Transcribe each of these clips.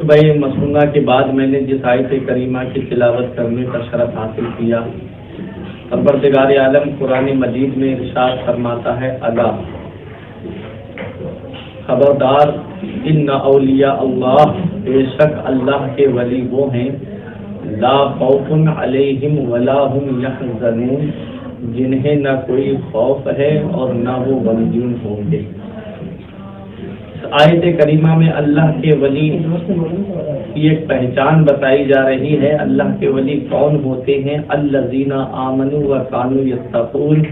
خطبہ مسنونہ کے بعد میں نے جس آیت کریمہ کی تلاوت کرنے کا شرف حاصل کیا، پروردگار عالم قرآن مجید میں ارشاد فرماتا ہے، الا خبردار، ان اولیاء اللہ، بے شک اللہ کے ولی وہ ہیں، لا خوف علیہم ولا هم یحزنون، جنہیں نہ کوئی خوف ہے اور نہ وہ غمگین ہوں گے۔ آیت کریمہ میں اللہ کے ولی کی ایک پہچان بتائی جا رہی ہے۔ اللہ کے ولی کون ہوتے ہیں؟ الذین آمنوا وکانوا یتقون،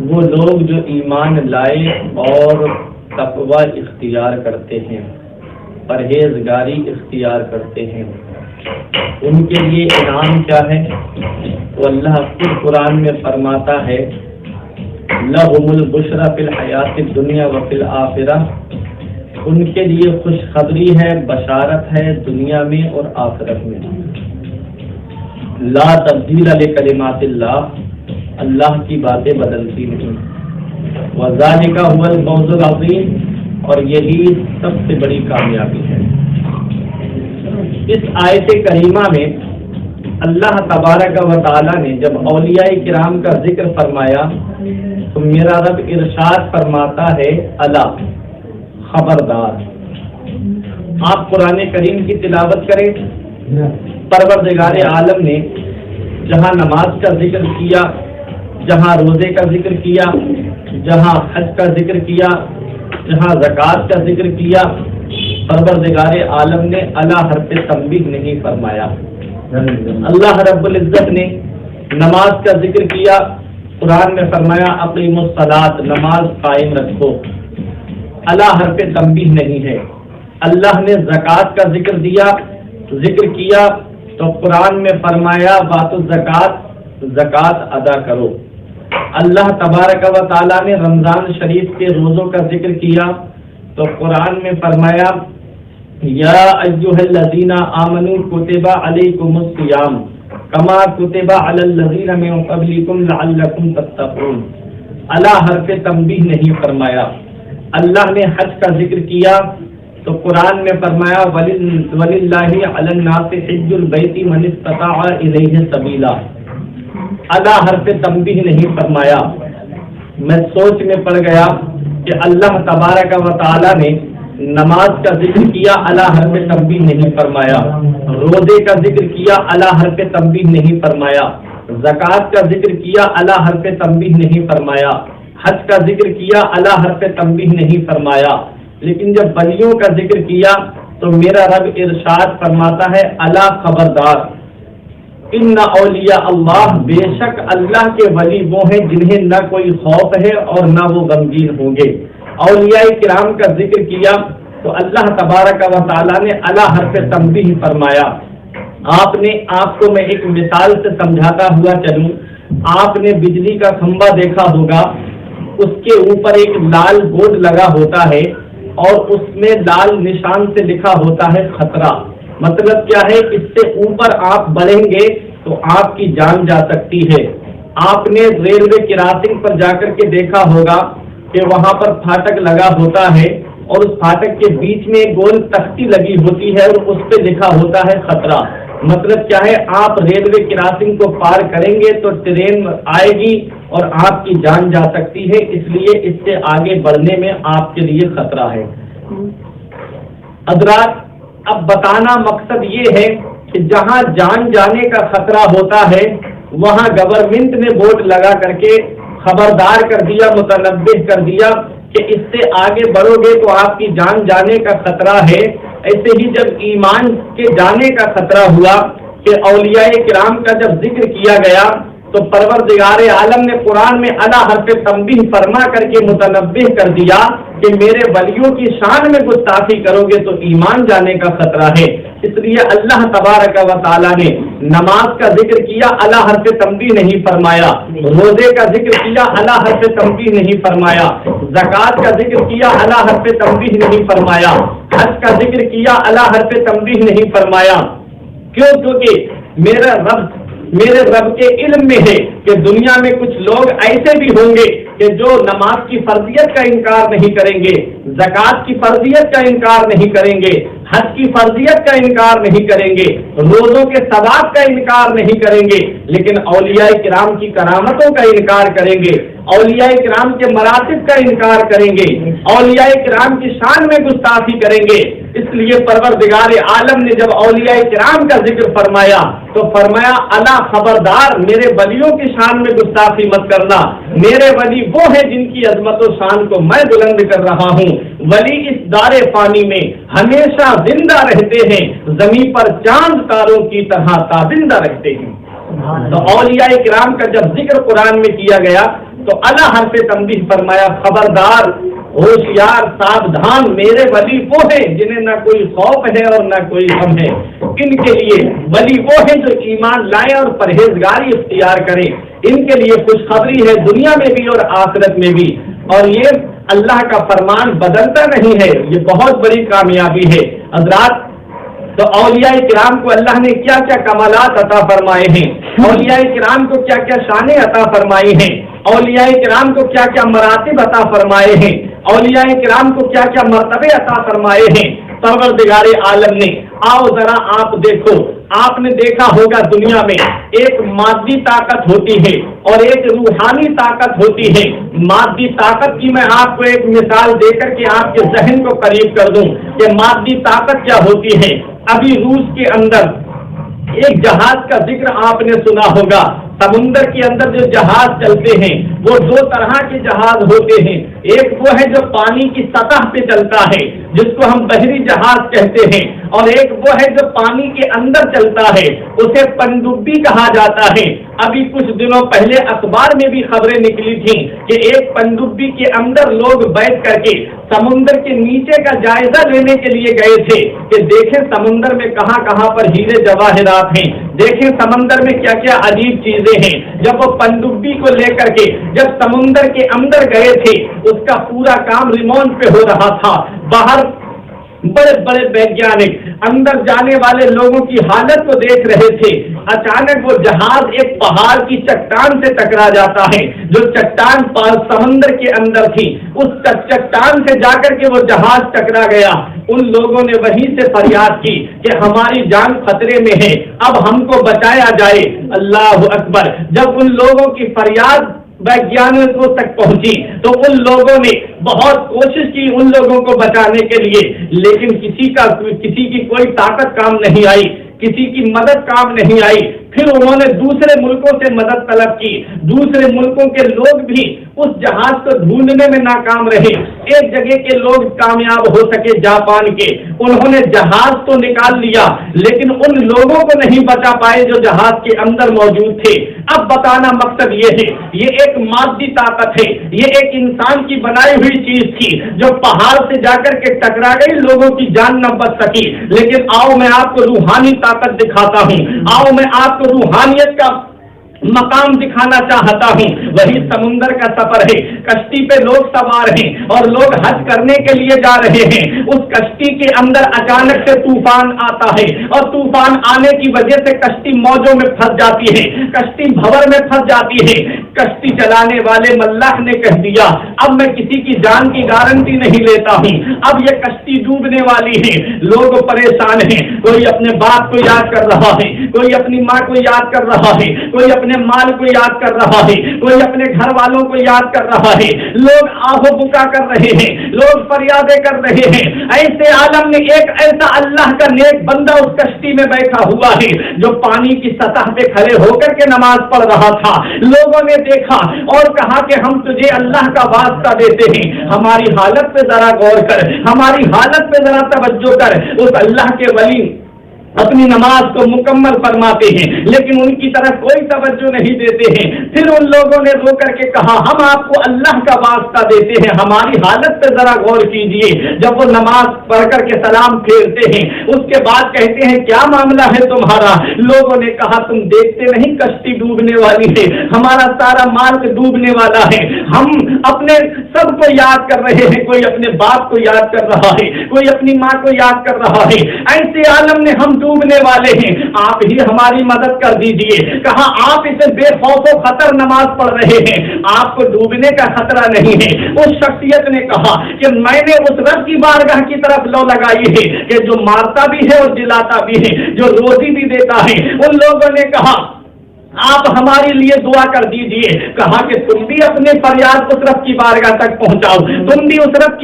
وہ لوگ جو ایمان لائے اور تقوی اختیار کرتے ہیں، پرہیزگاری اختیار کرتے ہیں۔ ان کے لیے انعام کیا ہے؟ وہ اللہ خود قرآن میں فرماتا ہے، لَهُمُ الْبُشْرَى فِي الْحَيَاةِ الدُّنْيَا وَفِي الْآخِرَةِ، ان کے لیے خوشخبری ہے، بشارت ہے دنیا میں اور آخرت میں۔ لا تبدیل لکلمات اللہ، اللہ کی باتیں بدلتی نہیں۔ وَذَلِكَ هُوَ الْفَوْزُ الْعَظِيمُ، اور یہی سب سے بڑی کامیابی ہے۔ اس آیت کریمہ میں اللہ تبارک و تعالی نے جب اولیاء کرام کا ذکر فرمایا تو میرا رب ارشاد فرماتا ہے، الا خبردار۔ آپ قرآن کریم کی تلاوت کریں، پروردگار عالم نے جہاں نماز کا ذکر کیا، جہاں روزے کا ذکر کیا، جہاں حج کا ذکر کیا، جہاں زکوٰۃ کا ذکر کیا، پروردگار عالم نے الا حرف تنبیہ نہیں فرمایا۔ اللہ رب العزت نے نماز کا ذکر کیا، قرآن میں فرمایا اقیموا الصلاۃ، نماز قائم رکھو، الا حرف تنبیہ نہیں ہے۔ اللہ نے زکوٰۃ کا ذکر کیا تو قرآن میں فرمایا واتوا الزکوٰۃ، زکوٰۃ ادا کرو۔ اللہ تبارک و تعالیٰ نے رمضان شریف کے روزوں کا ذکر کیا تو قرآن میں فرمایا یا ایھا الذین آمنوا کتب علیکم الصیام کما کتب علی الذین من قبلکم لعلکم تتقون، الا حرف تنبیہ نہیں فرمایا۔ اللہ نے حج کا ذکر کیا تو قرآن میں فرمایا وللہ علی الناس حج البیت من استطاع الیہ سبیلا، الا حرف تنبیہ نہیں فرمایا۔ میں سوچ میں پڑ گیا کہ اللہ تبارک و تعالی نے نماز کا ذکر کیا، الا حرف تنبیہ نہیں فرمایا، روزے کا ذکر کیا، الا حرف تنبیہ نہیں فرمایا، زکوٰۃ کا ذکر کیا، الا حرف تنبیہ نہیں فرمایا، حج کا ذکر کیا، الا حرف تنبیہ نہیں فرمایا۔ لیکن جب ولیوں کا ذکر کیا تو میرا رب ارشاد فرماتا ہے، الا خبردار، ان اولیاء اللہ، بے شک اللہ کے ولی وہ ہیں جنہیں نہ کوئی خوف ہے اور نہ وہ غمگین ہوں گے۔ اولیاء کرام کا ذکر کیا تو اللہ تبارک و تعالیٰ نے الا حرف تنبیہ فرمایا۔ آپ کو میں ایک مثال سے سمجھاتا ہوا چلوں، آپ نے بجلی کا کھمبا دیکھا ہوگا، اس کے اوپر ایک لال بورڈ لگا ہوتا ہے اور اس میں لال نشان سے لکھا ہوتا ہے خطرہ۔ مطلب کیا ہے؟ اس سے اوپر آپ بڑھیں گے تو آپ کی جان جا سکتی ہے۔ آپ نے ریلوے کراسنگ پر جا کر کے دیکھا ہوگا کہ وہاں پر پھاٹک لگا ہوتا ہے اور اس پھاٹک کے بیچ میں گول تختی لگی ہوتی ہے اور اس پہ لکھا ہوتا ہے خطرہ۔ مطلب کیا ہے؟ آپ ریلوے کراسنگ کو پار کریں گے تو ٹرین آئے گی اور آپ کی جان جا سکتی ہے، اس لیے اس سے آگے بڑھنے میں آپ کے لیے خطرہ ہے۔ حضرات، اب بتانا مقصد یہ ہے کہ جہاں جان جانے کا خطرہ ہوتا ہے وہاں گورنمنٹ نے بورڈ لگا کر کے خبردار کر دیا، متنبہ کر دیا کہ اس سے آگے بڑھو گے تو آپ کی جان جانے کا خطرہ ہے۔ ایسے ہی جب ایمان کے جانے کا خطرہ ہوا کہ اولیاء کرام کا جب ذکر کیا گیا تو پروردگار عالم نے قرآن میں الا حرف تنبیہ فرما کر کے متنبہ کر دیا کہ میرے ولیوں کی شان میں گستاخی کرو گے تو ایمان جانے کا خطرہ ہے۔ اس لیے اللہ تبارک و تعالیٰ نے نماز کا ذکر کیا، الا حرف تنبیہ نہیں فرمایا، روزے کا ذکر کیا، الا حرف تنبیہ نہیں فرمایا، زکوٰۃ کا ذکر کیا، الا حرف تنبیہ نہیں فرمایا، حج کا ذکر کیا، الا حرف تنبیہ نہیں فرمایا۔ کیوں؟ کیونکہ میرے رب کے علم میں ہے کہ دنیا میں کچھ لوگ ایسے بھی ہوں گے کہ جو نماز کی فرضیت کا انکار نہیں کریں گے، زکوٰۃ کی فرضیت کا انکار نہیں کریں گے، हज की फर्जियत का इनकार नहीं करेंगे, रोजों के सवाब का इनकार नहीं करेंगे, लेकिन औलिया किराम की करामतों का इनकार करेंगे, औलिया किराम के मरातिब का इनकार करेंगे, औलिया किराम की शान में गुस्ताखी करेंगे। इसलिए परवरदिगार आलम ने जब औलिया किराम का जिक्र फरमाया तो फरमाया अला खबरदार, मेरे वलियों की शान में गुस्ताखी मत करना। मेरे वली वो है जिनकी अजमत और शान को मैं बुलंद कर रहा हूँ। वली इस दारे फानी में हमेशा जिंदा रहते हैं, जमीन पर चांद तारों की तरह ताजिंदा रहते हैं। तो औलिया किराम का जब जिक्र कुरान में किया गया तो अला हर्फ तंबीह फरमाया, खबरदार, होशियार, सावधान, मेरे वली वो हैं जिन्हें ना कोई खौफ है और ना कोई गम है। इनके लिए वली वो है जो ईमान लाए और परहेजगारी इख्तियार करें। इनके लिए खुशखबरी है दुनिया में भी और आखिरत में भी, और ये अल्लाह का फरमान बदलता नहीं है, ये बहुत बड़ी कामयाबी है। हज़रात, तो औलिया किराम को अल्लाह ने क्या क्या कमालात अता फरमाए हैं, औलिया किराम को क्या क्या शाने अता फरमाई हैं, औलिया किराम को क्या क्या मरातिब अता फरमाए हैं, औलिया किराम को क्या क्या मर्तबे अता फरमाए हैं परवरदिगार आलम ने। आओ जरा आप देखो, आपने देखा होगा दुनिया में एक मादी ताकत होती है और एक रूहानी ताकत होती है। मादी ताकत की मैं आपको एक मिसाल देकर के आपके जहन को करीब कर दूं कि मादी ताकत क्या होती है। अभी रूस के अंदर एक जहाज का जिक्र आपने सुना होगा। समुद्र के अंदर जो जहाज चलते हैं वो दो तरह के जहाज होते हैं। एक वो है जो पानी की सतह पे चलता है जिसको हम बहरी जहाज कहते हैं, और एक वो है जो पानी के अंदर चलता है, उसे पनडुब्बी कहा जाता है। अभी कुछ दिनों पहले अखबार में भी खबरें निकली थी कि एक पनडुब्बी के अंदर लोग बैठ करके समुद्र के नीचे का जायजा लेने के लिए गए थे कि देखें समुद्र में कहां कहां पर हीरे जवाहरात हैं, देखें समुद्र में क्या क्या अजीब चीजें हैं। जब वो पनडुब्बी को लेकर के जब समुद्र के अंदर गए थे, उसका पूरा काम रिमोट पे हो रहा था। बाहर बड़े बड़े वैज्ञानिक अंदर जाने वाले लोगों की हालत को देख रहे थे। अचानक वो जहाज एक पहाड़ की चट्टान से टकरा जाता है, जो चट्टान समुद्र के अंदर थी। उस चट्टान से जाकर के वो जहाज टकरा गया। उन लोगों ने वहीं से फरियाद की कि हमारी जान खतरे में है, अब हमको बचाया जाए। अल्लाह अकबर। जब उन लोगों की फरियाद वैज्ञानिकों तक पहुंची तो उन लोगों ने बहुत कोशिश की उन लोगों को बचाने के लिए, लेकिन किसी की कोई ताकत काम नहीं आई, किसी की मदद काम नहीं आई। फिर उन्होंने दूसरे मुल्कों से मदद तलब की। दूसरे मुल्कों के लोग भी उस जहाज को ढूंढने में नाकाम रहे। एक जगह के लोग कामयाब हो सके, जापान के, उन्होंने जहाज तो निकाल लिया लेकिन उन लोगों को नहीं बचा पाए जो जहाज के अंदर मौजूद थे। अब बताना मकसद ये है, ये एक मादी ताकत है, ये एक इंसान की बनाई हुई चीज थी जो पहाड़ से जाकर के टकरा गई, लोगों की जान न बच सकी। लेकिन आओ मैं आपको रूहानी ताकत दिखाता हूँ, आओ मैं आपको रूहानियत का मकाम दिखाना चाहता हूँ। वही समुंदर का सफर है, कश्ती पे लोग सवार हैं और लोग हज करने के लिए जा रहे हैं। उस कश्ती के अंदर अचानक से तूफान आता है और तूफान आने की वजह से कश्ती मौजों में फंस जाती है, कश्ती भंवर में फंस जाती है। कश्ती चलाने वाले मल्लाह ने कह दिया अब मैं किसी की जान की गारंटी नहीं लेता हूँ, अब ये कश्ती डूबने वाली है। लोग परेशान हैं, कोई अपने बाप को याद कर रहा है, कोई अपनी माँ को याद कर रहा है, कोई अपने माल को याद कर रहा है, कोई अपने घर वालों को याद कर रहा है। लोग आहो बुका कर रहे हैं, लोग फरियादें कर रहे हैं। ऐसे आलम में एक ऐसा अल्लाह का नेक बंदा उस कश्ती में बैठा हुआ है जो पानी की सतह पे खड़े होकर के नमाज पढ़ रहा था। लोगों ने देखा और कहा कि हम तुझे अल्लाह का वास्ता देते हैं, हमारी हालत पे जरा गौर कर, हमारी हालत पे जरा तवज्जो कर। उस अल्लाह के वली अपनी नमाज को मुकम्मल फरमाते हैं लेकिन उनकी तरफ कोई तवज्जो नहीं देते हैं। फिर उन लोगों ने रो करके कहा हम आपको अल्लाह का वास्ता देते हैं, हमारी हालत पे जरा गौर कीजिए। जब वो नमाज पढ़ करके सलाम फेरते हैं उसके बाद कहते हैं क्या मामला है तुम्हारा? लोगों ने कहा तुम देखते नहीं कश्ती डूबने वाली है, हमारा सारा माल डूबने वाला है, हम अपने सबको याद कर रहे हैं, कोई अपने बाप को याद कर रहा है, कोई अपनी माँ को याद कर रहा है। ऐसे आलम में हम डूबने वाले हैं, आप ही हमारी मदद कर दीजिए। कहा आप इसे बेखौफ खतर नमाज पढ़ रहे हैं, आपको डूबने का खतरा नहीं है। उस शख्सियत ने कहा कि मैंने उस रब की बारगाह की तरफ लौ लगाई है कि जो मारता भी है और जिलाता भी है, जो रोजी भी देता है। उन लोगों ने कहा आप हमारे लिए दुआ कर दीजिए। कहा कि तुम भी अपने फरियाद उस रब की बारगाह तक पहुंचाओ, तुम भी उस रब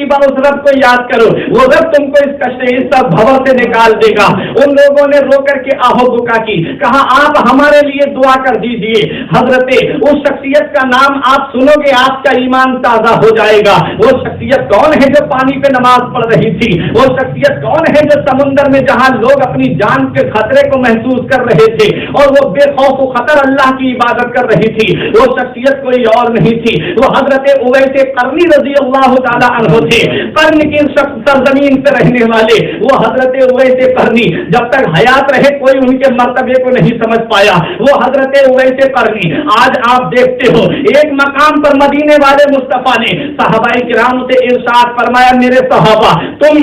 को याद करो, वो रब तुमको इस कष्ट इस सब भवन से निकाल देगा। उन लोगों ने रो करके आहो बुका की। कहा आप हमारे लिए दुआ कर दीजिए। हजरते उस शख्सियत का नाम आप सुनोगे आपका ईमान ताजा हो जाएगा। वो शख्सियत कौन है जो पानी पे नमाज पढ़ रही थी? वो शख्सियत कौन है जो समुंदर में जहां लोग अपनी जान के खतरे को महसूस कर रहे थे और वो बेखौफ खतर अल्लाह की इबादत कर रही थी? वो शख्सियत कोई और नहीं थी, वो हजरत उवैस कर्नी रजी अल्लाह ताला अन्हु थे। कर्न की सरजमीन पे रहने वाले वो हजरत उवैस कर्नी, जब तक हयात रहे कोई उनके मर्तबे को नहीं समझ पाया। वो हजरत उवैस कर्नी, आज आप देखते हो एक मकाम पर मदीने वाले मुस्तफा ने सहाबाए किराम से इरशाद फरमाया, मेरे सहाबा तुम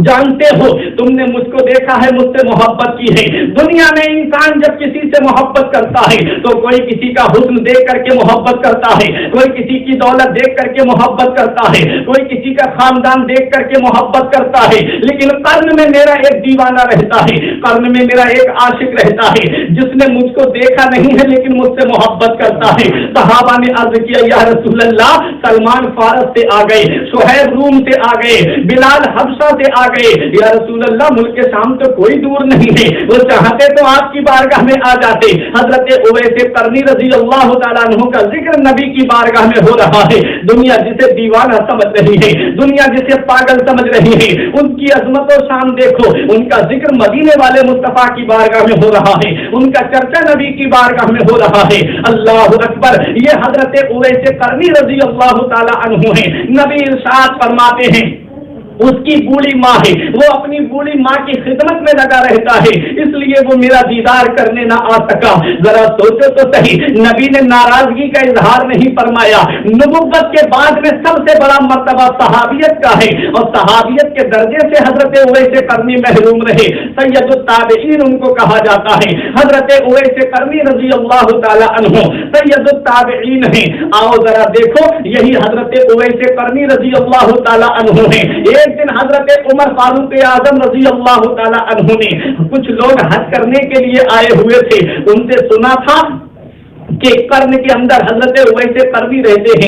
जानते हो, तुमने मुझको देखा है, मुझसे मोहब्बत की है। दुनिया में इंसान जब किसी से मोहब्बत करता है तो कोई किसी का हुस्न देख करके मोहब्बत करता है, कोई किसी की दौलत देख करके मोहब्बत करता है, कोई किसी का खानदान देख करके मोहब्बत करता है। लेकिन कर्न में मेरा एक दीवाना रहता है, कर्न में मेरा एक आशिक रहता है जिसने मुझको देखा नहीं है लेकिन मुझसे मोहब्बत करता है। सहाबा ने अर्ज किया, या रसूल अल्लाह, सलमान फारस से आ गए, शुहैब रूम से आ गए, बिलाल हबशा से आ गए। या रसूल अल्लाह, मुल्क शाम तो कोई दूर नहीं है, वो चाहते तो आपकी बारगाह में आ जाते। हजरत उवैस कर्नी रजी अल्लाह तआला अन्हु का जिक्र नबी की बारगाह में हो रहा है। दुनिया जिसे दीवाना समझ रही है, दुनिया जिसे पागल समझ रही है, उनकी अजमत और शान देखो, उनका जिक्र मदीने वाले मुस्तफा की बारगाह में हो रहा है, उनका चर्चा नबी की बारगाह में हो रहा है। अल्लाह अकबर। ये हजरत उवैस कर्नी रजी अल्लाह तआला अन्हु है। नबी इरशाद फरमाते हैं, उसकी बूढ़ी माँ है, वो अपनी बूढ़ी माँ की खिदमत में लगा रहता है, इसलिए वो मेरा दीदार करने ना आ सका। जरा सोचो तो सही, नबी ने नाराजगी का इजहार नहीं फरमाया। नबुव्वत के बाद में सबसे बड़ा मर्तबा सहाबियत का है और सहाबियत के दर्जे से हजरत उवैस कर्नी महरूम रहे। सैयदुत ताबईन उनको कहा जाता है। हजरत उवैस कर्नी रजी अल्लाह तआला अन्हु सैयदुत ताबईन हैं। आओ जरा देखो, यही हजरत उवैस कर्नी रजी अल्लाह तआला अन्हु हैं। एक दिन हजरत उमर फारूक आजम रजी अल्लाह तआला अन्हु ने, कुछ लोग हज करने के लिए आए हुए थे, उनसे सुना था कि कर्न के अंदर हजरत उवैस कर्नी रहते हैं।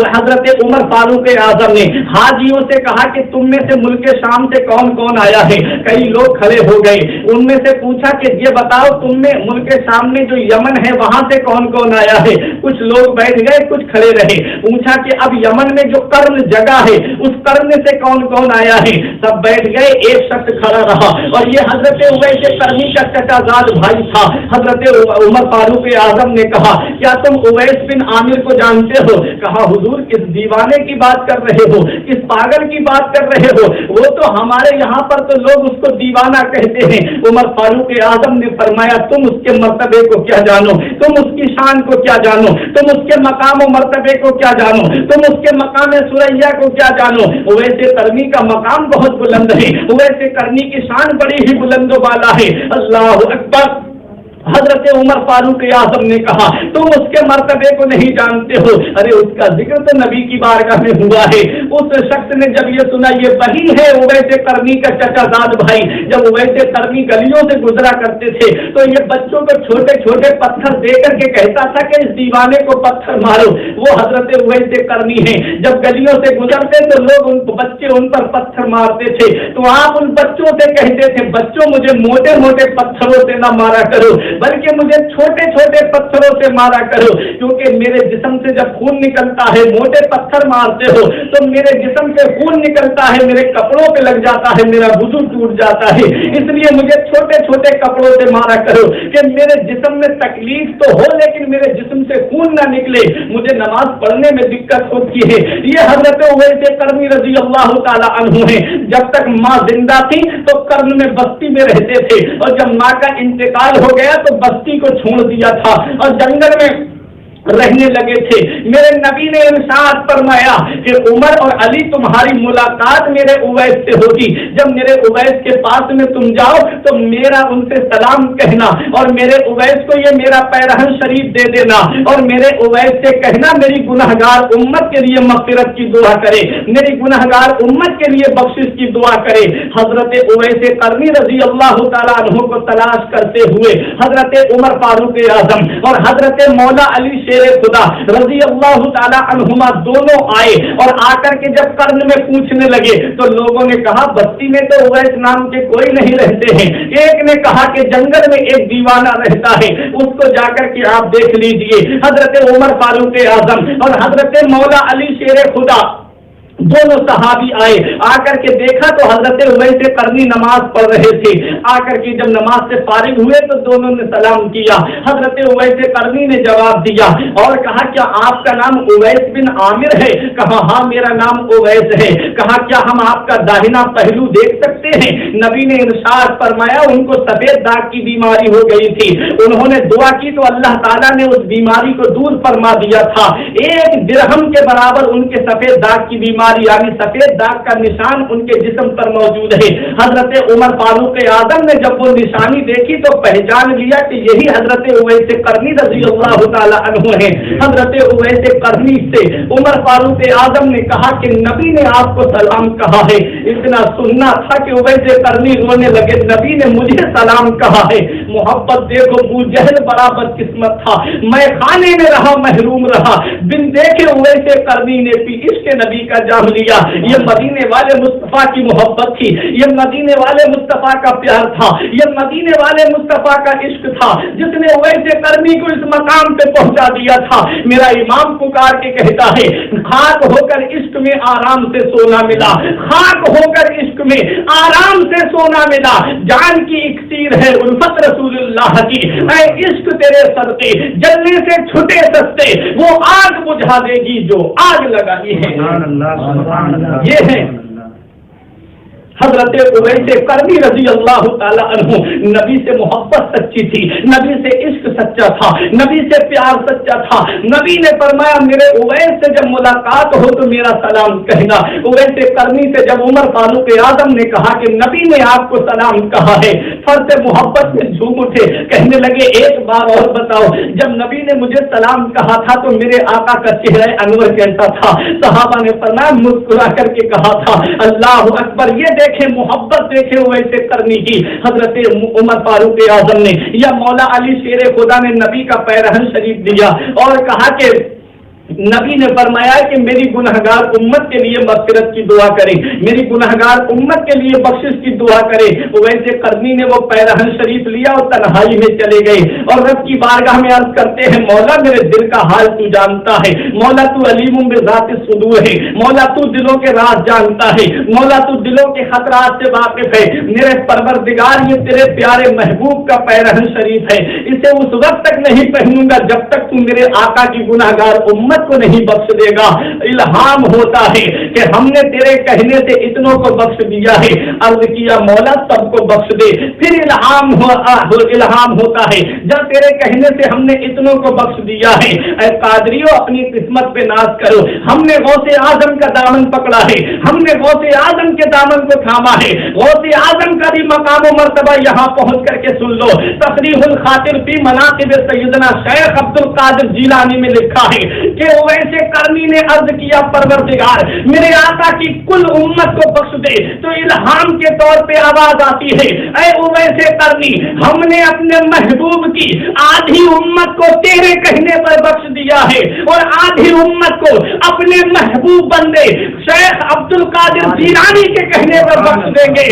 हजरत उमर फारूक आजम ने हाजियों से कहा कि तुम में से मुल्क शाम से कौन कौन आया है? कई लोग खड़े हो गए। उनमें से पूछा कि ये बताओ, तुम में मुल्क शाम में जो यमन है वहां से कौन कौन आया है? कुछ लोग बैठ गए, कुछ खड़े रहे। पूछा कि अब यमन में जो कर्न जगह है उस कर्न से कौन कौन आया है? सब बैठ गए, एक शख्स खड़ा रहा और ये हजरत उवैस कर्नी का चचाजाद भाई था। हजरत उमर फारूक आजम ने कहा, क्या तुम उवैस बिन आमिर को जानते हो? कहा, हुजूर किस दीवाने की बात कर रहे हो, किस पागल की बात कर रहे हो? वो तो हमारे यहाँ पर तो लोग उसको दीवाना कहते हैं। उमर फारूक आजम ने फरमाया, तुम उसके मर्तबे को क्या जानो, तुम उसकी शान को क्या जानो, तुम उसके मकाम और मर्तबे को क्या जानो, तुम उसके मकाम सुरैया को क्या जानो? उवैस कर्नी का मकाम बहुत बुलंद है, उवैस कर्नी की शान बड़ी ही बुलंद वाला है। अल्लाह अकबर। हजरत उमर फारूक आजम ने कहा, तुम उसके मर्तबे को नहीं जानते हो। अरे उसका जिक्र तो नबी की बारगाह में हुआ है। उस शख्स ने जब ये सुना, ये वही है उवैस कर्नी का चचाजाद भाई। जब उवैस कर्नी गलियों से गुजरा करते थे तो ये बच्चों को छोटे छोटे पत्थर दे करके कहता था कि इस दीवाने को पत्थर मारो। वो हजरत उवैस कर्नी है। जब गलियों से गुजरते तो लोग बच्चे उन पर पत्थर मारते थे तो आप उन बच्चों से कहते थे, बच्चों मुझे मोटे मोटे पत्थरों से न मारा करो, बल्कि मुझे छोटे छोटे पत्थरों से मारा करो, क्योंकि मेरे जिस्म से जब खून निकलता है, मोटे पत्थर मारते हो तो मेरे जिस्म से खून निकलता है, मेरे कपड़ों पे लग जाता है, मेरा वुजू टूट जाता है। इसलिए मुझे छोटे छोटे कपड़ों से मारा करो कि मेरे जिस्म में तकलीफ तो हो लेकिन मेरे जिस्म से खून ना निकले, मुझे नमाज पढ़ने में दिक्कत होती है। ये हजरत उवैस कर्नी रजी अल्लाह तआला अन्हु है। जब तक माँ जिंदा थी तो कर्न में बस्ती में रहते थे और जब माँ का इंतकाल हो गया तो बस्ती को छोड़ दिया था और जंगल में रहने लगे थे। मेरे नबी ने इरशाद फरमाया कि उमर और अली तुम्हारी मुलाकात मेरे उवैस से होगी, जब मेरे उवैस के पास में तुम जाओ तो मेरा उनसे सलाम कहना और मेरे उवैस को ये मेरा पैरहन शरीफ दे देना और मेरे उवैस से कहना मेरी गुनहगार उम्मत के लिए मग़फ़िरत की दुआ करे, मेरी गुनहगार उम्मत के लिए बख्शिश की दुआ करे। हजरत उवैस करनी रजी अल्लाह तआला अन्हु को तलाश करते हुए हजरत उमर फारूक आजम और हजरत मौला अली शेर खुदा रजी अल्लाह तआला अन्हुमा दोनों आए और आकर के जब कर्न में पूछने लगे तो लोगों ने कहा बस्ती में तो उवैस नाम के कोई नहीं रहते हैं। एक ने कहा कि जंगल में एक दीवाना रहता है, उसको जाकर के आप देख लीजिए। हजरत उमर फारूक आजम और हजरत मौला अली शेर खुदा दोनों सहाबी आए, आकर के देखा तो हजरत उवैस करनी नमाज पढ़ रहे थे। आकर के जब नमाज से फारिग हुए तो दोनों ने सलाम किया। हजरत उवैस करनी ने जवाब दिया और कहा क्या आपका नाम उवैस बिन आमिर है? कहा हाँ मेरा नाम उवैस है। कहा क्या हम आपका दाहिना पहलू देख सकते हैं? नबी ने इरशाद फरमाया उनको सफेद दाग की बीमारी हो गई थी, उन्होंने दुआ की तो अल्लाह ताला ने उस बीमारी को दूर फरमा दिया था। 1 दिरहम के बराबर उनके सफेद दाग की बीमारी यानी सफेद दाग का निशान उनके जिस्म पर मौजूद है। हजरत उमर फारूक आजम ने जब वो निशानी देखी तो पहचान लिया कि यही हजरत उवैस करनी रज़ी अल्लाह तआला अन्हु हैं। हजरत उवैस करनी से उमर फारूक आजम ने कहा कि नबी ने आपको सलाम कहा है। इतना सुनना था कि उवैस करनी रोने लगे, नबी ने मुझे सलाम कहा है। मोहब्बत देखो, अबू जहल बड़ा बदकिस्मत था, मैं खाने में रहा महरूम रहा, बिन देखे उवैस करनी ने भी इश्क नबी का जाम लिया। ये मदीने वाले मुस्तफा की मोहब्बत थी, ये मदीने वाले मुस्तफा का प्यार था, ये मदीने वाले मुस्तफा का इश्क था जिसने उवैस करनी को इस मकाम पे पहुंचा दिया था। मेरा इमाम पुकार के कहता है खाक होकर इश्क में आराम से सोना मिला, खाक होकर इश्क में आराम से सोना मिला। जान की इक्सीर है उल्फत रसूलुल्लाह की, ऐ इश्क तेरे सदके जलने से छुटे सस्ते, वो आग बुझा देगी जो आग लगाई है। ये है हजरत उवैस करनी रजी अल्लाह तआला अन्हु। नबी से मोहब्बत सच्ची थी, नबी से इश्क सच्चा था, नबी से प्यार सच्चा था। नबी ने फरमाया मेरे उवैस से जब मुलाकात हो तो मेरा सलाम कहना। उवैस करनी से जब उमर फारूक आजम ने कहा कि नबी ने आपको सलाम कहा है, फर्ज मोहब्बत में झूम उठे, कहने लगे एक बार और बताओ, जब नबी ने मुझे सलाम कहा था तो मेरे आका का चेहरा अनवर कैसा था? सहाबा ने फरमाया मुस्कुरा करके कहा था अल्लाह अकबर। ये देखे मोहब्बत देखे उवैस करनी की हजरत उमर फारूक आजम ने या मौला अली शेर खुदा ने नबी का पैरहन शरीफ दिया और कहा कि नबी ने फरमाया कि मेरी गुनहगार उम्मत के लिए मग़फ़िरत की दुआ करें, मेरी गुनहगार उम्मत के लिए बख्शिश की दुआ करें। वैसे करनी ने वो पैरहन शरीफ लिया और तन्हाई में चले गए और रब की बारगाह में अर्ज करते हैं मौला मेरे दिल का हाल तू जानता है, मौला तू अलीमुम बिज़ाति सुदूर है, मौला तू दिलों के राज जानता है, मौला तू दिलों के खतरात से वाकिफ है। मेरे परवरदिगार ये तेरे प्यारे महबूब का पैरहन शरीफ है, इसे उस वक्त तक नहीं पहनूंगा जब तक तू मेरे आका की गुनहगार उम्मत को नहीं बख्श देगा। इल्हाम होता है कि हमने तेरे कहने से इतनों को बख्श दिया है, अर्ज किया मौला सबको बख्श दे। फिर इल्हाम होता है जब तेरे कहने से हमने इतनों को बख्श दिया है। ऐ कादरियो अपनी किस्मत पे नाज करो, हमने गौसे आजम का दामन पकड़ा है, हमने गौसे आजम के दामन को थामा है। गौसे आजम का भी मकाम मर्तबा यहाँ पहुंच करके सुन लो। तफरीहुल खातिर फी मनाकिब सैयदना शेख अब्दुल कादिर जीलानी में लिखा है कि वैसे करनी ने अर्ज किया परवरदिगार मेरे आका की कुल उम्मत को बख्श दे। तो इल्हाम के तौर पे आवाज आती है ऐ वैसे करनी हमने अपने महबूब की आधी उम्मत को तेरे कहने पर बख्श दिया है और आधी उम्मत को अपने महबूब बंदे शेख अब्दुल कादिर जीलानी के कहने पर बख्श देंगे।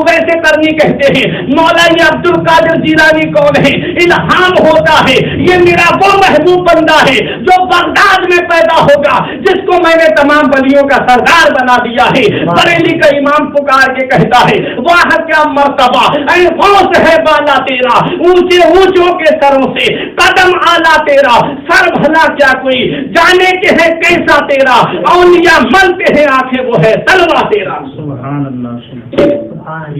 वैसे करनी कहते हैं मौला ये अब्दुल कादिर जीलानी कौन है? इल्हाम होता है ये मेरा वो महबूब बंदा है जो बगदाद में पैदा होगा, जिसको मैंने तमाम वलियों का सरदार बना दिया है। बरेली का इमाम पुकार के कहता है वाह क्या मर्तबा ऐ गौस है बाला तेरा, ऊंचे ऊंचों के सरों से कदम आला तेरा, सर भला क्या कोई जाने के है कैसा तेरा, औलिया मनते हैं आंखें वो है तलवा तेरा। सुभान अल्लाह।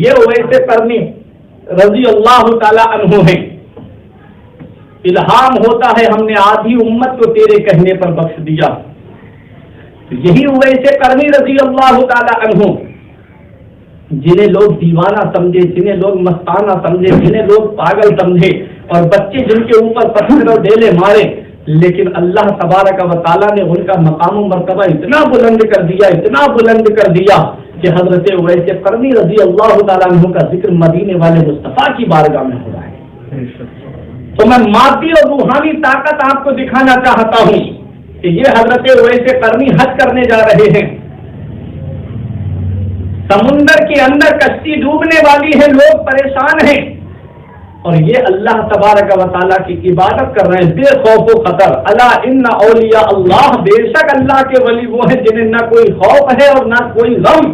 ये वैसे करनी रजी अल्लाह ताला अन्हु है। इल्हाम होता है, हमने आधी उम्मत को तेरे कहने पर बख्श दिया। तो यही उवैस करनी रजी अल्लाह ताला अन्हु, जिन्हें लोग दीवाना समझे, जिन्हें लोग मस्ताना समझे, जिन्हें लोग पागल समझे, और बच्चे जिनके ऊपर पत्थर और ढेले मारे, लेकिन अल्लाह तबारक व तआला ने उनका मकाम व मर्तबा इतना बुलंद कर दिया, इतना बुलंद कर दिया कि हजरत उवैस करनी रजी अल्लाह ताला अन्हु का जिक्र मदीने वाले मुस्तफा की बारगाह में हो रहा है। तो मैं मादी और रूहानी ताकत आपको दिखाना चाहता हूँ कि ये हजरत उवैस करनी हज करने जा रहे हैं। समुंदर के अंदर कश्ती डूबने वाली है, लोग परेशान हैं, और ये अल्लाह तबारक व तआला की इबादत कर रहे हैं बेखौफ व खतर। अला इन्ना औलिया अल्लाह, बेशक अल्लाह के वली वो हैं जिन्हें ना कोई खौफ है और ना कोई गम,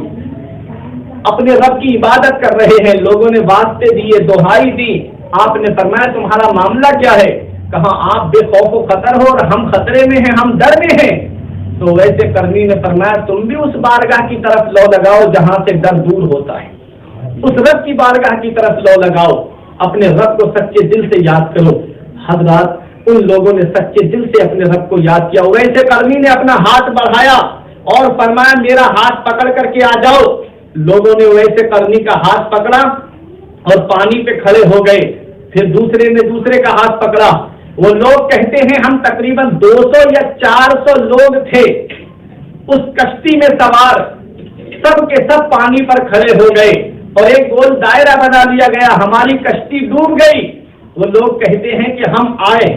अपने रब की इबादत कर रहे हैं। लोगों ने वास्ते दिए, दुहाई दी, आपने फरमाया तुम्हारा मामला क्या है? कहा आप बेखौफ व खतर हो और हम खतरे में हैं, हम डर में हैं। तो वैसे करनी ने फरमाया तुम भी उस बारगाह की तरफ लौ लगाओ जहां से डर दूर होता है, उस रब की बारगाह की तरफ लौ लगाओ, अपने रब को सच्चे दिल से याद करो। हजरात उन लोगों ने सच्चे दिल से अपने रब को याद किया। वैसे करनी ने अपना हाथ बढ़ाया और फरमाया मेरा हाथ पकड़ करके आ जाओ। लोगों ने वैसे करनी का हाथ पकड़ा और पानी पे खड़े हो गए। फिर दूसरे ने दूसरे का हाथ पकड़ा। वो लोग कहते हैं हम तकरीबन 200 या 400 लोग थे उस कश्ती में सवार, सब के सब पानी पर खड़े हो गए और एक गोल दायरा बना लिया गया, हमारी कश्ती डूब गई। वो लोग कहते हैं कि हम आए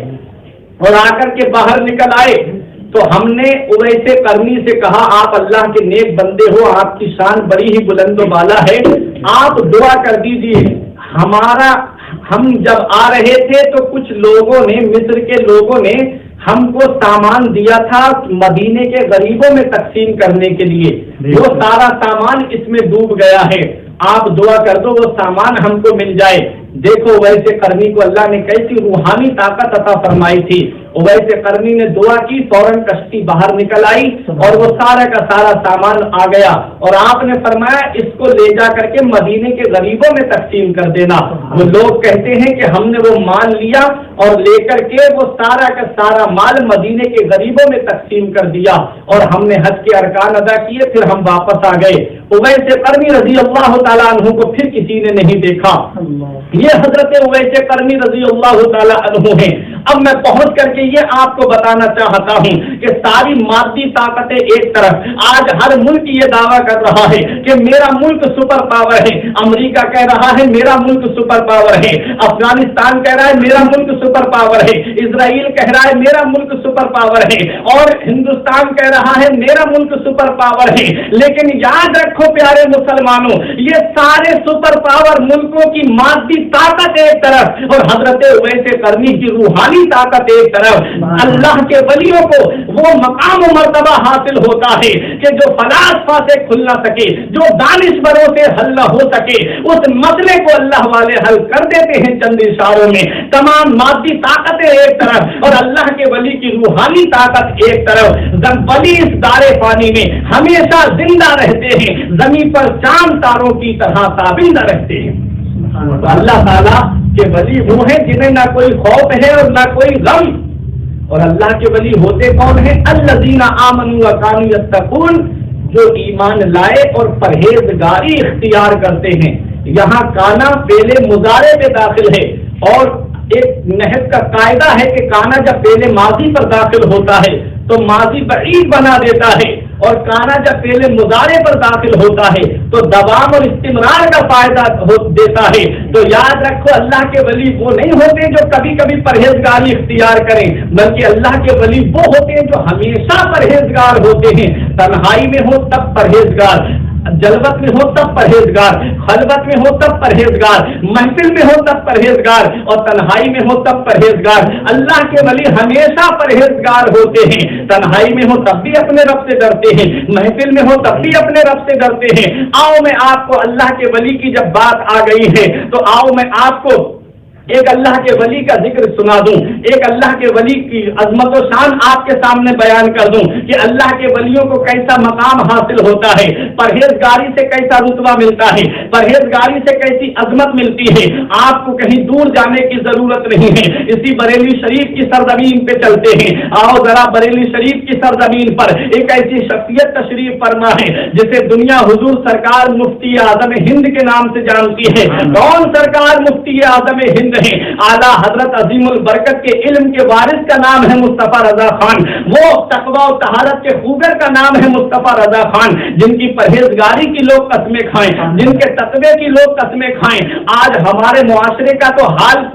और आकर के बाहर निकल आए तो हमने उवैसे करनी से कहा आप अल्लाह के नेक बंदे हो, आपकी शान बड़ी ही बुलंद वाला है, आप दुआ कर दीजिए। हम जब आ रहे थे तो कुछ लोगों ने, मिस्र के लोगों ने हमको सामान दिया था मदीने के गरीबों में तकसीम करने के लिए, वो सारा सामान इसमें डूब गया है, आप दुआ कर दो वो सामान हमको मिल जाए। देखो वैसे करनी को अल्लाह ने कैसी रूहानी ताकत अता फरमाई थी। वैसे करनी ने दुआ की, फौरन कश्ती बाहर निकल आई और वो सारा का सारा सामान आ गया और आपने फरमाया इसको ले जा करके मदीने के गरीबों में तकसीम कर देना। वो लोग कहते हैं कि हमने वो माल लिया और लेकर के वो सारा का सारा माल मदीने के गरीबों में तकसीम कर दिया और हमने हज के अरकान अदा किए, फिर हम वापस आ गए। उवैस करनी रजी अल्लाह ताला अन्हु को फिर किसी ने नहीं देखा। ये हजरत उवैस करनी रजी अल्लाह ताला अन्हु हैं। अब मैं पहुंच करके ये आपको बताना चाहता हूं कि सारी मादी ताकतें एक तरफ, आज हर मुल्क ये दावा कर रहा है कि मेरा मुल्क सुपर पावर है। अमेरिका कह रहा है मेरा मुल्क सुपर पावर है, अफगानिस्तान कह रहा है मेरा मुल्क सुपर पावर है, इजराइल कह रहा है मेरा मुल्क सुपर पावर है और हिंदुस्तान कह रहा है मेरा मुल्क सुपर पावर है। लेकिन याद रखो प्यारे मुसलमानों, ये सारे सुपर पावर मुल्कों की मादी ताकत एक तरफ और हजरत उवैस करनी की रूहानी ताकत एक तरफ। अल्लाह के वलियों को वो मकाम और मर्तबा हासिल होता है कि जो फलासफा से खुल ना सके, जो दानिशवरों से हल न हो सके, उस मसले को अल्लाह वाले हल कर देते हैं चंद इशारों में। तमाम मादी ताकतें एक तरफ और अल्लाह के वली की रूहानी ताकत एक तरफ। जब वली इस दारे पानी में हमेशा जिंदा रहते हैं, जमीन पर चांद तारों की तरह ताबिंदा रहते हैं। तो अल्लाह ताला के वली वो हैं जिन्हें ना कोई खौफ है और ना कोई गम। और अल्लाह के वली होते कौन है? अल्लज़ीना आमनू व कानू यत्तकून, जो ईमान लाए और परहेजगारी इख्तियार करते हैं। यहाँ काना पहले मुजारे पे दाखिल है और एक नहज का कायदा है कि काना जब पहले माजी पर दाखिल होता है तो माजी बईद बना देता है और काना जब पहले मुजारे पर दाखिल होता है तो दवाम और इस्तिमरार का फायदा देता है। तो याद रखो अल्लाह के वली वो नहीं होते जो कभी कभी परहेजगारी इख्तियार करें, बल्कि अल्लाह के वली वो होते हैं जो हमेशा परहेजगार होते हैं। तन्हाई में हो तब परहेजगार, जलवत में हो तब परहेजगार, खलवत में हो तब परहेजगार, महफिल में हो तब परहेजगार और तन्हाई में हो तब परहेजगार। अल्लाह के वली हमेशा परहेजगार होते हैं। तन्हाई में हो तब भी अपने रब से डरते हैं, महफिल में हो तब भी अपने रब से डरते हैं। आओ मैं आपको अल्लाह के वली की जब बात आ गई है तो आओ मैं आपको एक अल्लाह के वली का जिक्र सुना दूं, एक अल्लाह के वली की अजमत और शान आपके सामने बयान कर दूं कि अल्लाह के वलियों को कैसा मकाम हासिल होता है, परहेजगारी से कैसा रुतबा मिलता है, परहेजगारी से कैसी अजमत मिलती है। आपको कहीं दूर जाने की जरूरत नहीं है, इसी बरेली शरीफ की सरजमीन पे चलते हैं। आओ जरा बरेली शरीफ की सरजमीन पर एक ऐसी शख्सियत तशरीफ फरमा है जिसे दुनिया हुजूर सरकार मुफ्ती आजम हिंद के नाम से जानती है। कौन सरकार मुफ्ती आजम हिंद है? आला हजरत अजीमुल बरकत के इल्म के वारिस का नाम है मुस्तफा रजा खान। वो तकवा और तहारत के खूबर का नाम है मुस्तफा रजा खान, जिनकी परहेजगारी की लोग कस्में खाएं, जिनके तकवे की लोग कस्में खाएं। आज हमारे मुआशरे का तो हाल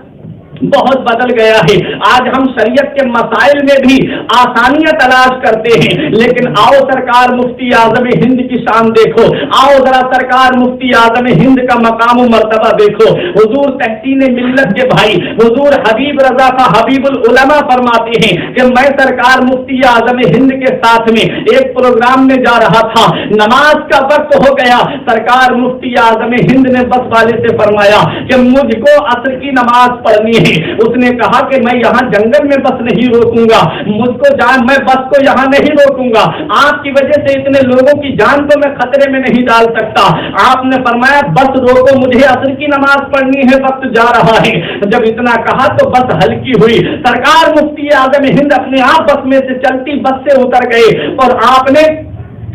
बहुत बदल गया है। आज हम शरीयत के मसाइल में भी आसानियां तलाश करते हैं, लेकिन आओ सरकार मुफ्ती आजम हिंद की शान देखो, आओ जरा सरकार मुफ्ती आजम हिंद का मकाम और मर्तबा देखो। हुजूर तहसीन मिल्लत के भाई हुजूर हबीब रजा का हबीबुल उलमा फरमाते हैं कि मैं सरकार मुफ्ती आजम हिंद के साथ में एक प्रोग्राम में जा रहा था, नमाज का वक्त हो गया। सरकार मुफ्ती आजम हिंद ने बस वाले से फरमाया कि मुझको असर की नमाज पढ़नी है। उसने कहा कि मैं यहाँ जंगल में बस नहीं रोकूंगा, मुझको जान मैं बस को यहाँ नहीं रोकूंगा, आपकी वजह से इतने लोगों की जान को मैं खतरे में नहीं डाल सकता। आपने फरमाया बस रोको, मुझे असर की नमाज पढ़नी है, वक्त जा रहा है। जब इतना कहा तो बस हल्की हुई। सरकार मुफ्ती आजम हिंद अपने आप बस में से चलती बस से उतर गए और आपने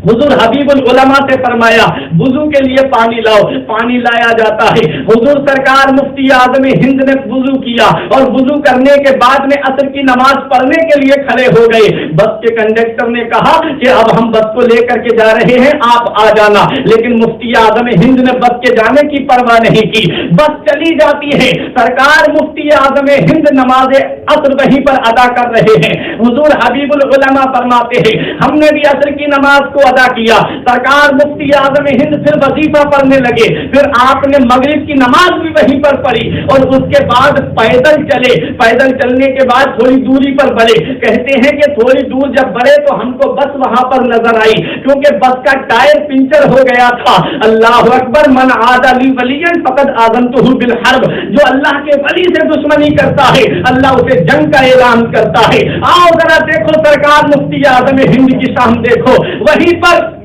हुजूर हबीबुल उलमा से फरमाया वुजू के लिए पानी लाओ। पानी लाया जाता है। हुजूर सरकार मुफ्ती आजम हिंद ने वुजू किया और वुजू करने के बाद में असर की नमाज पढ़ने के लिए खड़े हो गए। बस के कंडक्टर ने कहा कि अब हम बस को लेकर के जा रहे हैं, आप आ जाना। लेकिन मुफ्ती आजम हिंद ने बस के जाने की परवाह नहीं की, बस चली जाती है। सरकार मुफ्ती आजम हिंद नमाज असर वहीं पर अदा कर रहे हैं। हुजूर हबीबुल उलमा फरमाते हैं हमने भी असर की नमाज को अदा किया। सरकार मुफ्ती आजम हिंद फिर वजीफा पढ़ने लगे, फिर आपने मगरिब की नमाज भी वहीं पर पढ़ी और उसके बाद पैदल चले। पैदल चलने के बाद थोड़ी दूरी पर बढ़े। कहते हैं कि थोड़ी दूर जब बढ़े तो हमको बस वहां पर नजर आई, क्योंकि बस का टायर पंचर हो गया था। अल्लाह अकबर, मन आदा ली वलियन फकद आज़मतुहु बिल हर्ब। जो अल्लाह के वली से दुश्मनी करता है अल्लाह उसे जंग का ऐलान करता है। आओ जरा देखो सरकार मुफ्ती आजम हिंद की शान देखो। वहीं पर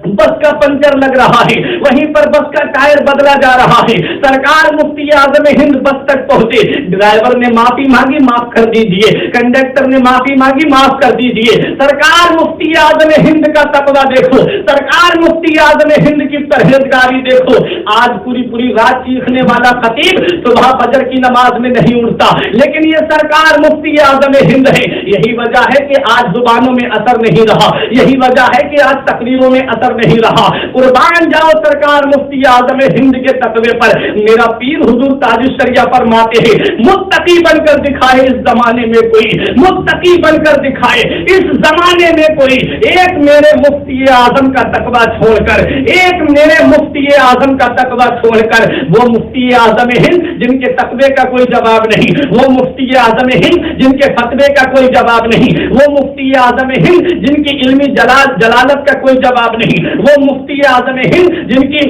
बस का पंचर लग रहा है, वहीं पर बस का टायर बदला जा रहा है। सरकार मुफ्ती आजम हिंद बस तक पहुंचे। ड्राइवर ने माफी मांगी, माफ कर दीजिए। कंडक्टर ने माफी मांगी, माफ कर दीजिए। सरकार मुफ्ती आजम हिंद का तकवा देखो, सरकार मुफ्ती आजम हिंद की परहेजगारी देखो। आज पूरी पूरी रात चीखने वाला खतीब सुबह फजर की नमाज में नहीं उठता, लेकिन ये सरकार मुफ्ती आजम हिंद है। यही वजह है कि आज जुबानों में असर नहीं रहा, यही वजह है कि आज तकरीरों में असर नहीं रहा। कुर्बान जाओ सरकार मुफ्ती आजम हिंद के तकवे पर। मेरा पीर हुजूर ताजुश शरिया फरमाते हैं मुत्तकी बनकर दिखाए इस जमाने में कोई, मुत्तकी बनकर दिखाए इस जमाने में कोई। एक मेरे मुफ्ती आजम का तकवा छोड़कर, एक मेरे मुफ्ती आजम का तकवा छोड़कर, वो मुफ्ती आजम हिंद जिनके तकवे का कोई जवाब नहीं, वो मुफ्ती आजम हिंद जिनके फतवे का कोई जवाब नहीं, वो मुफ्ती आजम हिंद जिनकी इल्मी जलालत का कोई जवाब नहीं, वो मुफ्ती आजम हिंद जिनकी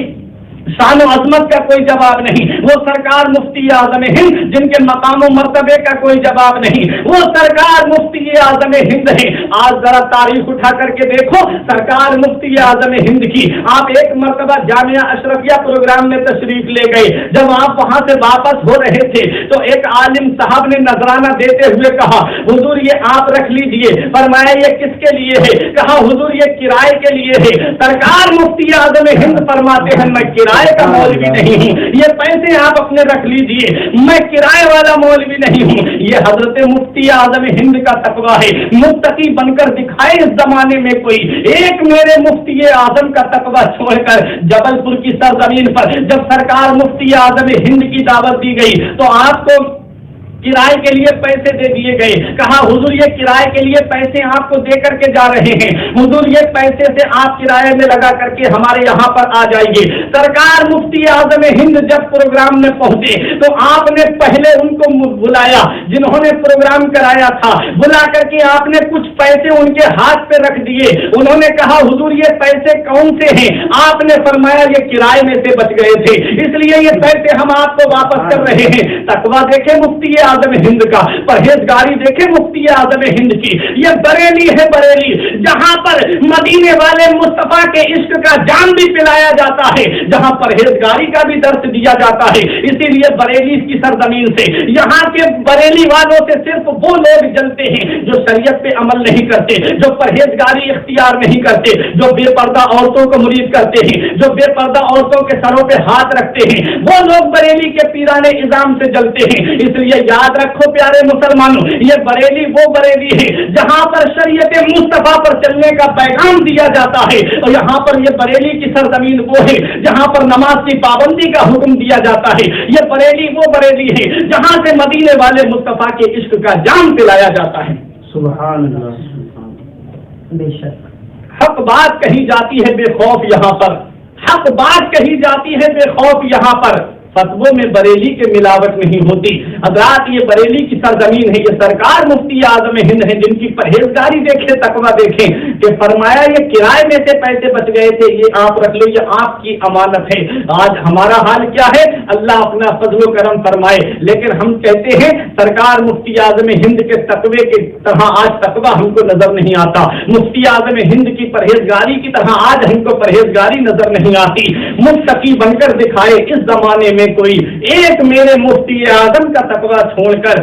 शान और अजमत का कोई जवाब नहीं, वो सरकार मुफ्ती आजम हिंद जिनके मकाम और मर्तबे का कोई जवाब नहीं, वो सरकार मुफ्ती आजम हिंद है। आज जरा तारीख उठा करके देखो सरकार मुफ्ती आजम हिंद की। आप एक मर्तबा जामिया अशरफिया प्रोग्राम में तशरीफ ले गए। जब आप वहां से वापस हो रहे थे तो एक आलिम साहब ने नजराना देते हुए कहा हुजूर ये आप रख लीजिए। फरमाया ये किसके लिए है? कहा हुजूर ये किराए के लिए है। सरकार मुफ्ती आजम हिंद फरमाते हैं मैं किराए का मौलवी नहीं हूँ, ये पैसे आप अपने रख लीजिए, मैं किराए वाला मौलवी नहीं हूँ। ये हजरत मुफ्ती आजम हिंद का तकवा है। मुत्तकी बनकर दिखाए इस जमाने में कोई। एक मेरे मुफ्ती आजम का तकवा छोड़कर जबलपुर की सरजमीन पर जब सरकार मुफ्ती आजम हिंद की दावत दी गई तो आपको किराए के लिए पैसे दे दिए गए। कहा हुजूर ये किराए के लिए पैसे आपको दे करके जा रहे हैं, हुजूर ये पैसे से आप किराए में लगा करके हमारे यहाँ पर आ जाइए। सरकार मुफ्ती आजम हिंद जब प्रोग्राम में पहुंचे तो आपने पहले उनको बुलाया जिन्होंने प्रोग्राम कराया था, बुला करके आपने कुछ पैसे उनके हाथ पे रख दिए। उन्होंने कहा हुजूर ये पैसे कौन से हैं? आपने फरमाया ये किराए में से बच गए थे, इसलिए ये पैसे हम आपको वापस कर रहे हैं। तकवा देखे मुफ्ती आजम हिंद का। परहेजगारी देखे मुफ्ती आजम हिंद की, ये बरेली है बरेली, जहां पर मदीने वाले मुस्तफा के इश्क का जाम भी पिलाया जाता है, जहां परहेजगारी का भी दर्द दिया जाता है। इसीलिए बरेली की सरजमीन से, यहाँ के बरेली वालों से सिर्फ वो लोग जलते हैं जो शरीयत पे अमल नहीं करते, जो परहेजगारी इख्तियार नहीं करते, जो बेपर्दा औरतों को मुरीद करते हैं, जो बेपर्दा औरतों के सरों पे हाथ रखते हैं, वो लोग बरेली के पीराने इज़ाम से जलते हैं। इसलिए याद रखो प्यारे मुसलमानों, ये बरेली वो बरेली है जहां पर शरीयत मुस्तफा पर चलने का पैगाम दिया जाता है, और यहाँ पर ये बरेली की सरजमीन वो है जहां पर नमाज की पाबंदी का हुक्म दिया जाता है। ये बरेली वो बरेली है जहां से मदीने वाले मुस्तफा के इश्क का जाम पिलाया जाता है। सुभान अल्लाह। बेशक हक बात कही जाती है बेखौफ, यहाँ पर हक बात कही जाती है बेखौफ, यहाँ पर फतवों में बरेली के मिलावट नहीं होती। हज़रात ये बरेली की सरजमीन है, ये सरकार मुफ्ती आजम हिंद है जिनकी परहेजगारी देखे, तकवा देखें कि फरमाया ये किराए में से पैसे बच गए थे, ये आप रख लो, ये आपकी अमानत है। आज हमारा हाल क्या है, अल्लाह अपना फजल करम फरमाए, लेकिन हम कहते हैं सरकार मुफ्ती आजम हिंद के तकवे की तरह आज तकवा हमको नजर नहीं आता, मुफ्ती आजम हिंद की परहेजगारी की तरह आज हमको परहेजगारी नजर नहीं आती। मुत्तकी बनकर दिखाए इस जमाने में कोई एक, मेरे मुफ्ती आजम का तकवा छोड़कर।